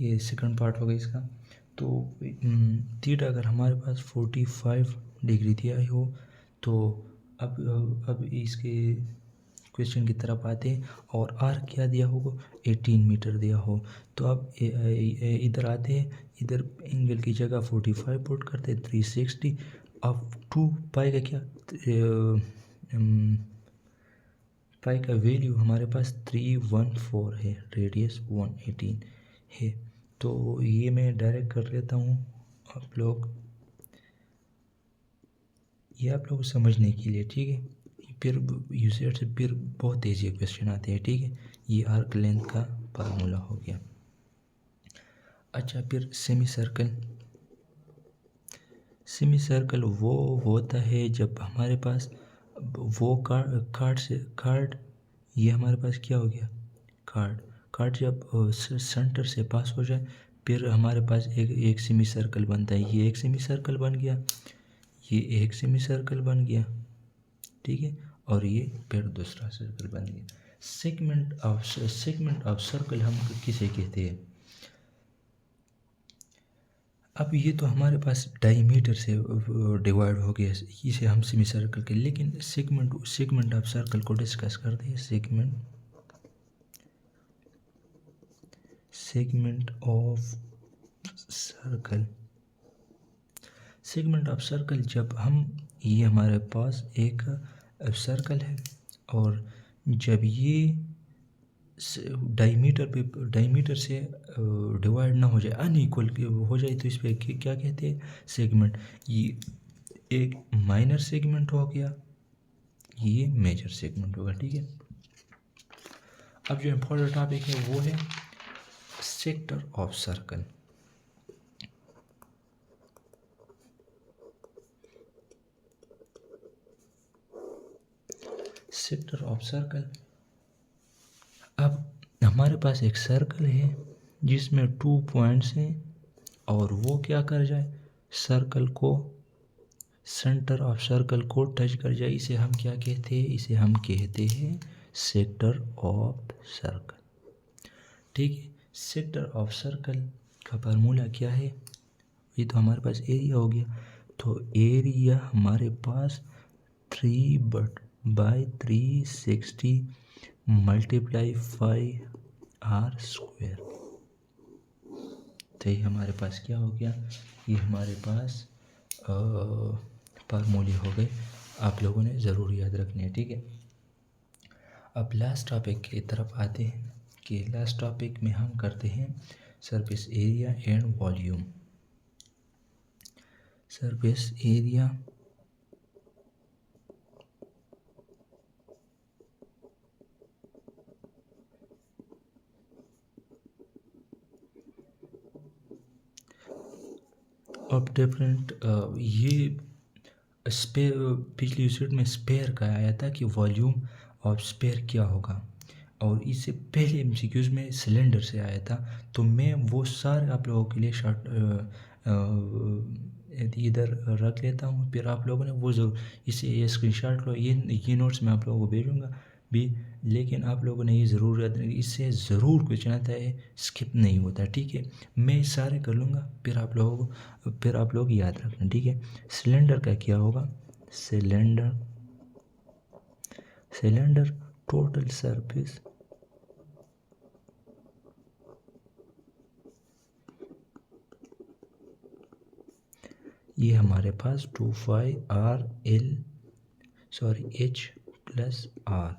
ये second part होगा इसका। तो थीटा अगर हमारे पास 45 डिग्री दिया हो तो अब इसके क्वेश्चन की तरफ आते हैं। और आर क्या दिया होगा, 18 मीटर दिया हो। तो अब इधर आते हैं, इधर एंगल की जगह 45 पुट करते हैं, 360। अब 2 पाई का क्या, पाई का वैल्यू हमारे पास 314 है, रेडियस 118 है। तो ये मैं डायरेक्ट कर लेता हूँ, आप लोग ये आप लोग समझने के लिए, ठीक है। फिर यूसेट से फिर बहुत ईजी क्वेश्चन आते हैं, ठीक है। ये आर्क लेंथ का फार्मूला हो गया। अच्छा, फिर सेमी सर्कल। सेमी सर्कल वो होता है जब हमारे पास वो कार्ड ये हमारे पास क्या हो गया, कार्ड जब सेंटर से पास हो जाए फिर हमारे पास एक सेमी सर्कल बनता है। ये एक सेमी सर्कल बन गया, ये एक सेमी सर्कल बन गया, ठीक है। और ये फिर दूसरा सर्कल बन गया। सेगमेंट ऑफ सर्कल हम किसे कहते हैं। अब ये तो हमारे पास डायमीटर से डिवाइड हो गया, इसे हम सेमी सर्कल के, लेकिन सेगमेंट ऑफ सर्कल को डिस्कस करते हैं। Segment of circle. Segment of circle जब हम, ये हमारे पास एक सर्कल है और जब ये डायमीटर से डिवाइड ना हो जाए, अनइक्वल हो जाए, तो इस पर क्या कहते हैं, सेगमेंट। ये एक माइनर सेगमेंट हो गया, ये मेजर सेगमेंट होगा, ठीक है। अब जो इम्पोर्टेंट टॉपिक है वो है sector of circle. Sector of circle. अब हमारे पास एक सर्कल है जिसमें 2 पॉइंट्स हैं और वो क्या कर जाए, सर्कल को, सेंटर ऑफ सर्कल को टच कर जाए, इसे हम क्या कहते हैं, इसे हम कहते हैं सेक्टर ऑफ सर्कल, ठीक है। सेक्टर ऑफ सर्कल का फार्मूला क्या है, ये तो हमारे पास एरिया हो गया। तो एरिया हमारे पास 3/360 मल्टीप्लाई 5r²। तो ये हमारे पास क्या हो गया, ये हमारे पास फार्मूले हो गए, आप लोगों ने ज़रूर याद रखने हैं, ठीक है। अब लास्ट टॉपिक की तरफ आते हैं कि लास्ट टॉपिक में हम करते हैं surface area and volume. Surface area of different, ये स्पेयर, पिछली यूनिट में स्पेयर का आया था कि वॉल्यूम ऑफ स्पेयर क्या होगा, और इससे पहले एमसीक्यूज में सिलेंडर से आया था। तो मैं वो सारे आप लोगों के लिए शॉर्ट इधर रख लेता हूँ, फिर आप लोगों ने वो ज़रूर इसे ये स्क्रीनशॉट लो, ये नोट्स मैं आप लोगों को भेजूँगा भी, लेकिन आप लोगों ने ये ज़रूर याद रखना, इससे ज़रूर क्वेश्चन आता है, स्किप नहीं होता, ठीक है। मैं सारे कर लूँगा, फिर आप लोगों को, फिर आप लोग याद रखना, ठीक है। सिलेंडर का क्या होगा, सिलेंडर टोटल सरफेस ये हमारे पास 2πr/H+r,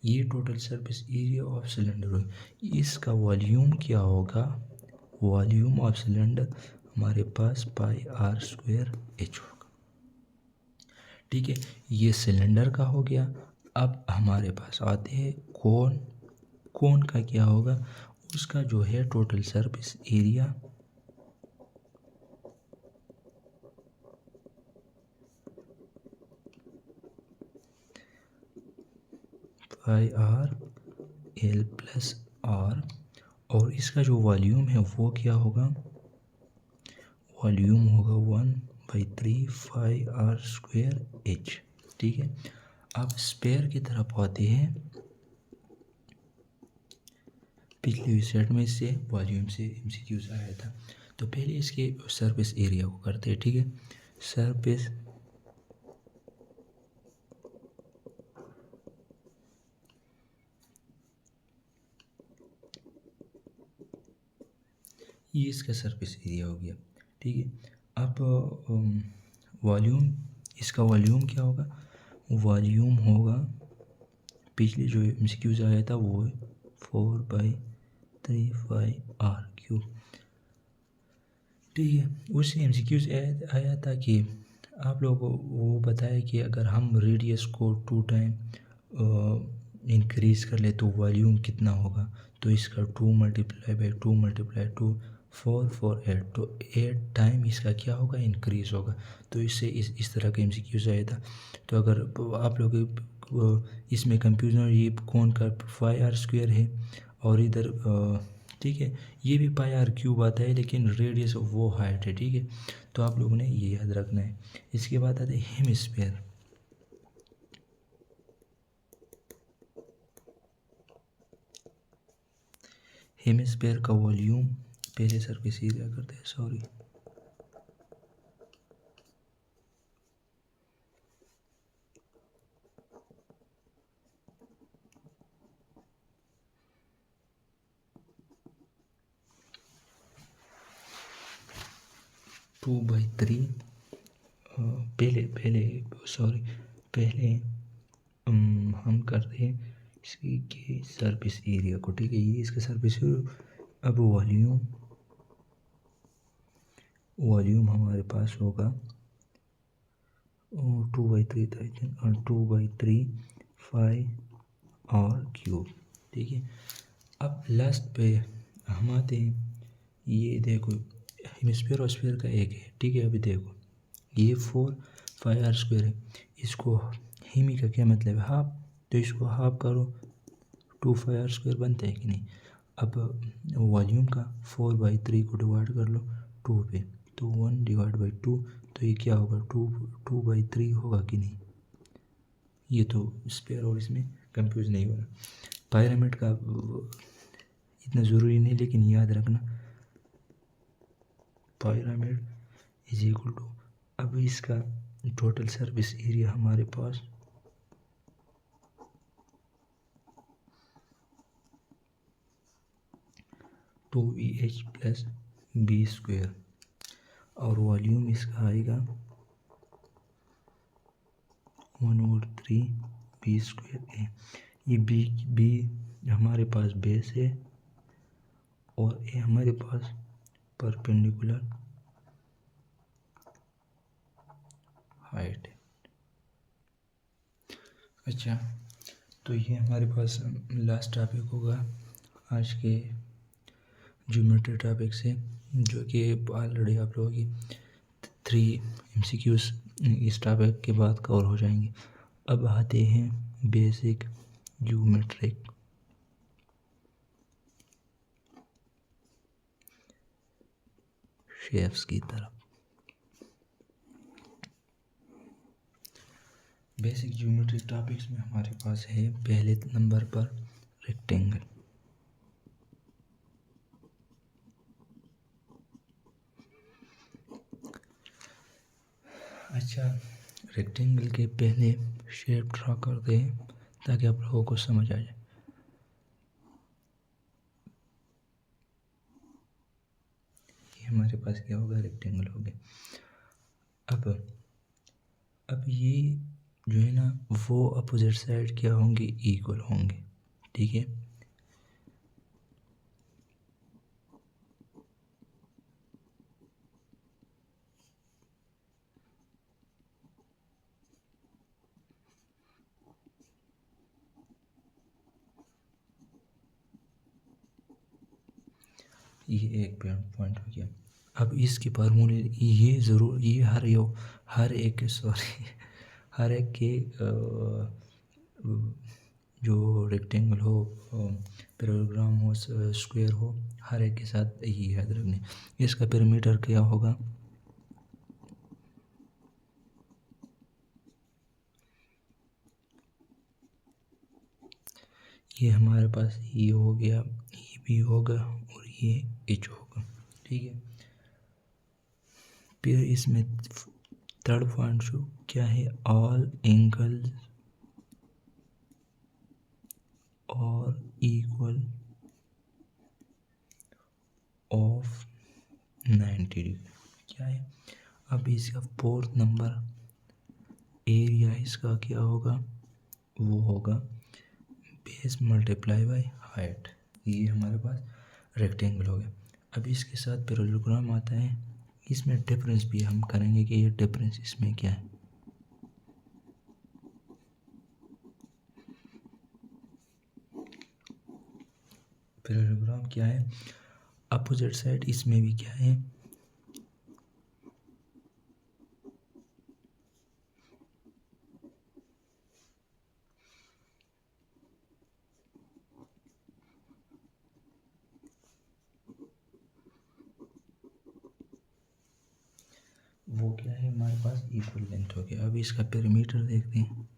ये total surface area of cylinder होगा। इसका वॉल्यूम क्या होगा, वॉल्यूम ऑफ सिलेंडर हमारे पास πr²H होगा, ठीक है। ये सिलेंडर का हो गया। अब हमारे पास आते हैं कोन का क्या होगा, उसका जो है टोटल सरफेस एरिया πr/L+r, और इसका जो वॉल्यूम है वो क्या होगा, वॉल्यूम होगा 1/3πr²H, ठीक है। अब स्पेयर की तरफ आते हैं। पिछले सेट में इससे वॉल्यूम से एमसीक्यूज आया था। तो पहले इसके सरफेस एरिया को करते हैं, ठीक है। सरफेस ये इसका सरफेस एरिया हो गया, ठीक है। अब वॉल्यूम, इसका वॉल्यूम क्या होगा? वॉल्यूम होगा, पिछले जो एमसीक्यूज आया था वो 4/3πr³, ठीक है। उससे एमसीक्यूज आया था कि आप लोगों को वो बताया कि अगर हम रेडियस को 2 टाइम इंक्रीज़ कर ले तो वॉल्यूम कितना होगा। तो इसका 2 × 2 × 2 4 4 8, तो 8 टाइम इसका क्या होगा? इंक्रीज़ होगा। तो इससे इस तरह का एमसीक्यूज आया था। तो अगर आप लोग इसमें कंफ्यूजन, ये कौन का πr² है और इधर ठीक है ये भी πr³ आता है, लेकिन रेडियस वो हाइट है, ठीक है। तो आप लोगों ने ये याद रखना है। इसके बाद आते हैं हेमिस्फीयर। हेमिस्फीयर का वॉल्यूम, पहले सरफेस एरिया करते हैं, सॉरी। टू बाई थ्री, पहले हम करते हैं इसकी के सरफेस एरिया को, ठीक है। ये इसका सरफेस एरिया। अब वॉल्यूम हमारे पास होगा 2/3 और 2/3πr³, ठीक है। अब लास्ट पे हम आते हैं, ये देखो हेमिस्फीयर और स्फीयर का एक है, ठीक है। अभी देखो ये 4πr² है, इसको हेमी का क्या मतलब है? हाफ। तो इसको हाफ करो, 2πr² बनता है कि नहीं। अब वॉल्यूम का 4/3 को डिवाइड कर लो 2 पे, तो 1/2, तो ये क्या होगा? 2/3 होगा कि नहीं। ये तो स्फीयर और इसमें कंफ्यूज नहीं होना। पिरामिड का इतना ज़रूरी नहीं, लेकिन याद रखना पिरामिड इज इक्वल टू, अब इसका टोटल सरफेस एरिया हमारे पास 2EH + B², और वॉल्यूम इसका आएगा 1/3B²। ये बी हमारे पास बेस है और ये हमारे पास परपेंडिकुलर हाइट है। अच्छा, तो ये हमारे पास लास्ट टॉपिक होगा आज के ज्योमेट्री टॉपिक से, जो कि ऑलरेडी आप लोगों की 3 MCQs इस टॉपिक के बाद कवर हो जाएंगे। अब आते हैं बेसिक ज्योमेट्रिक शेप्स की तरफ। बेसिक ज्योमेट्रिक टॉपिक्स में हमारे पास है पहले नंबर पर रेक्टेंगल। अच्छा, रेक्टेंगल के पहले शेप ड्रा करते हैं ताकि आप लोगों को समझ आ जाए। ये हमारे पास क्या होगा? रेक्टेंगल हो गया। अब ये जो है ना, वो अपोजिट साइड क्या होंगे? इक्वल होंगे, ठीक है। ये एक पॉइंट हो गया। अब इसके फार्मूले ये ज़रूर, ये हर एक हर एक के जो रेक्टेंगल हो, पैरेललोग्राम हो, स्क्वायर हो, हर एक के साथ ये याद रखने। इसका पैरामीटर क्या होगा? ये हमारे पास ये हो गया, ये पी होगा और ये एच होगा, ठीक है। फिर इसमें थर्ड पॉइंट जो क्या है, ऑल एंगल्स और इक्वल ऑफ 90 डिग्री क्या है। अब इसका फोर्थ नंबर एरिया इसका क्या होगा, वो होगा बेस मल्टीप्लाई बाय हाइट। ये हमारे पास रेक्टेंगल हो गया। अब इसके साथ पैरेललोग्राम आता है, इसमें डिफरेंस भी हम करेंगे कि ये डिफरेंस इसमें क्या है। पैरेललोग्राम क्या है, अपोजिट साइड इसमें भी क्या है, वो क्या है हमारे पास इक्वल लेंथ हो गया। अब इसका पेरीमीटर देखते हैं।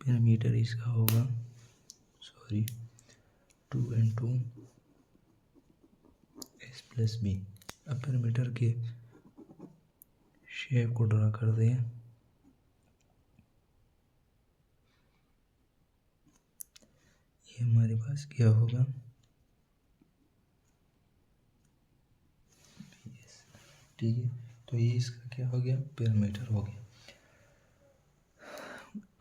पेरीमीटर इसका होगा 2 × S+B। अब पेरीमीटर के शेप को ड्रा कर दें। ये हमारे पास क्या होगा, ठीक है। तो ये इसका क्या हो गया, पेरीमीटर हो गया।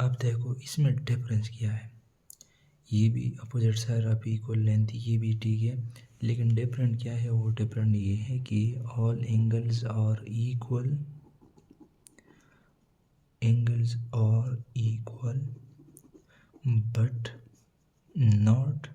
अब देखो इसमें डिफरेंस क्या है, ये भी opposite side of equal length, ये भी ठीक है, लेकिन डिफरेंट क्या है, वो डिफरेंट ये है कि all angles are equal, angles are equal but not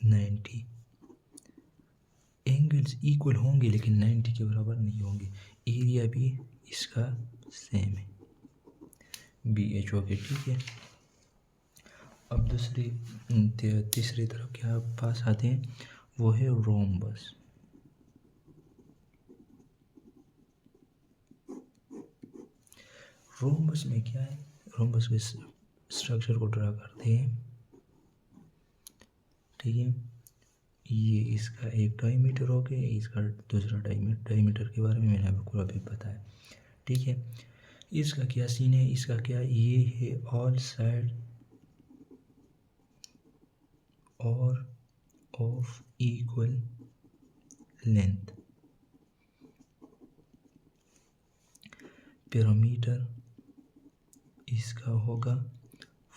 90। Angles equal होंगे लेकिन 90 के बराबर नहीं होंगे। एरिया भी इसका सेम है, BH हो गया, ठीक है। अब तीसरी तरफ क्या पास आते हैं, वो है रोम्बस। रोम्बस में क्या है, रोम्बस के स्ट्रक्चर को ड्रा करते हैं, ठीक है। ये इसका एक डायमीटर हो गया, इसका दूसरा डायमीटर के बारे में मैंने आपको अभी पता है, ठीक है। इसका क्या सीन है, इसका क्या, ये है ऑल साइड और ऑफ इक्वल लेंथ। पैरामीटर इसका होगा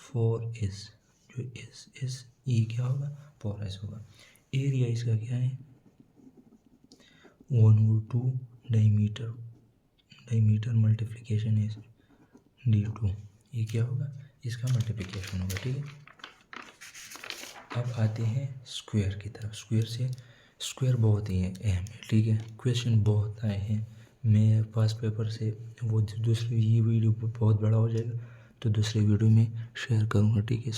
4S, जो S E क्या होगा, 4S होगा। एरिया इसका क्या है, 1/2 डायमीटर मल्टीप्लिकेशन है D2, ये क्या होगा, इसका मल्टीप्लिकेशन होगा, ठीक है। अब आते हैं स्क्वायर की तरफ। स्क्वायर बहुत ही अहम है, ठीक है। क्वेश्चन बहुत आए हैं मेरे पास पेपर से, वो दूसरी ये वीडियो बहुत बड़ा हो जाएगा तो दूसरे वीडियो में शेयर करूँगा, ठीक है।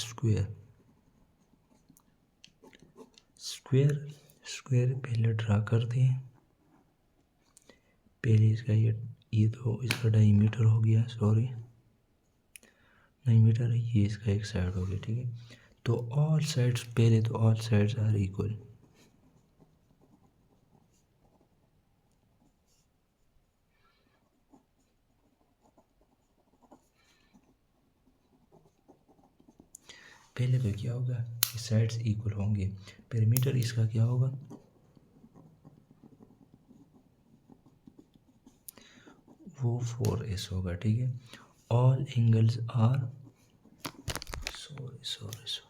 स्क्वायर पहले ड्रा करते हैं। पहले इसका ये तो इसका डायमीटर हो गया, डायमीटर है, ये इसका एक साइड हो गया, ठीक है। तो ऑल साइड्स, पहले तो ऑल साइड्स आर इक्वल, पहले तो क्या होगा, साइड्स इक्वल होंगे। पेरीमीटर इसका क्या होगा, वो 4S होगा, ठीक है। ऑल एंगल्स आर सॉरी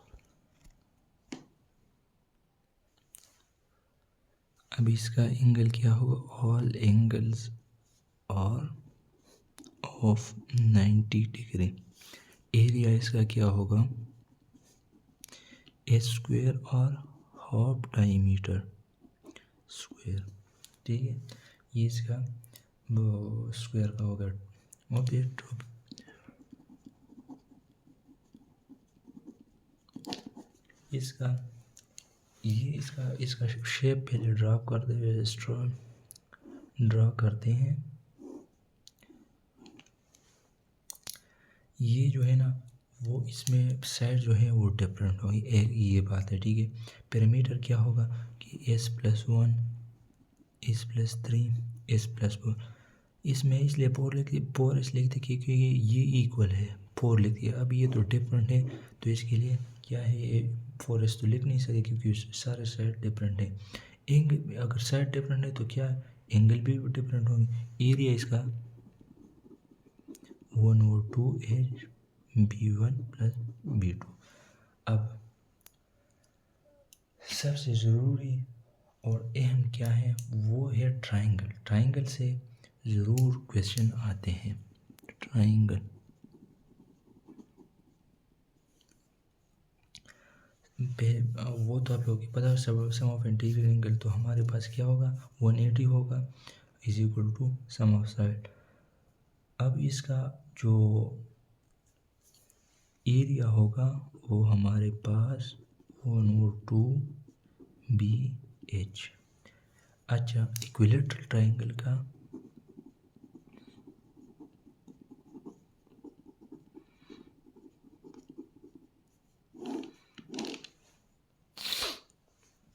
अब इसका एंगल क्या होगा, all angles are of 90 degree. Area इसका क्या होगा, S² और हाफ डायमीटर स्क्वायर, ठीक है। ये इसका स्क्वायर का होगा। ओके, इसका शेप पहले ड्रा करते हैं। ये जो है ना, वो इसमें साइड जो है वो डिफरेंट होगी, एक ये बात है, ठीक है। पैरामीटर क्या होगा कि s+1 s+3 s+4, इसमें इसलिए 4 लिख दिया, 4 इसलिए लिखते क्योंकि ये इक्वल है, 4 लिख दिया। अब ये तो डिफरेंट है तो इसके लिए क्या है, ये 4s तो लिख नहीं सकते क्योंकि सारे साइड डिफरेंट है। एंगल अगर साइड डिफरेंट है तो क्या एंगल भी डिफरेंट होंगे। एरिया इसका 1/2 है B1 + B2। अब सबसे ज़रूरी और अहम क्या है वो है ट्राइंगल। ट्राइंगल से ज़रूर क्वेश्चन आते हैं। ट्राइंगल वो तो आप लोगों को पता है, सम ऑफ इंटीरियर एंगल तो हमारे पास क्या होगा 180 होगा = सम ऑफ साइड। अब इसका जो एरिया होगा वो हमारे पास 1/2 BH। अच्छा, इक्विलेटरल ट्राइंगल का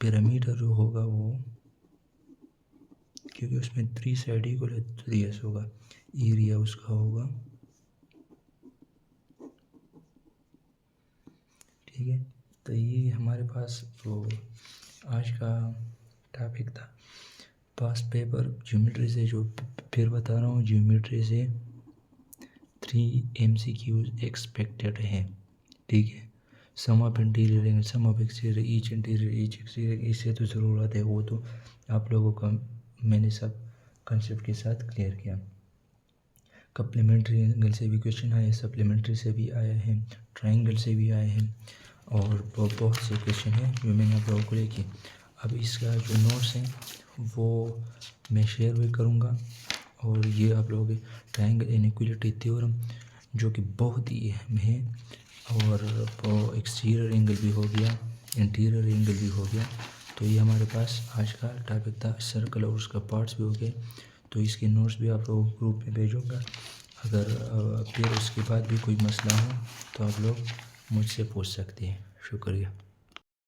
पैरामीटर जो होगा वो, क्योंकि उसमें 3 साइड इक्वल है 3s होगा, एरिया उसका होगा, ठीक है। तो ये हमारे पास तो आज का टॉपिक था। पास्ट पेपर ज्योमेट्री से, जो फिर बता रहा हूँ, ज्योमेट्री से 3 MCQs एक्सपेक्टेड हैं, ठीक है। Sum of interior, sum of exterior, each interior, each exterior, इससे तो ज़रूरत है, वो तो आप लोगों का मैंने सब कंसेप्ट के साथ क्लियर किया। कप्लीमेंट्री एंगल से भी क्वेश्चन आए, सप्लीमेंट्री से भी आए हैं, ट्राइंगल से भी आए हैं, और बहुत से क्वेश्चन हैं जो मैंने आप लोगों को लेके। अब इसका जो नोट्स हैं वो मैं शेयर भी करूँगा, और ये आप लोगों के ट्राइंगल इनइक्वालिटी थ्योरम जो कि बहुत ही अहम है, और एक्सटीरियर एंगल भी हो गया, इंटीरियर एंगल भी हो गया। तो ये हमारे पास आज का टॉपिक था। सर्कल और उसका पार्ट्स भी हो गए, तो इसके नोट्स भी आप लोगों को ग्रुप में भेजूँगा। अगर फिर उसके बाद भी कोई मसला हो तो आप लोग मुझसे पूछ सकते हैं। शुक्रिया।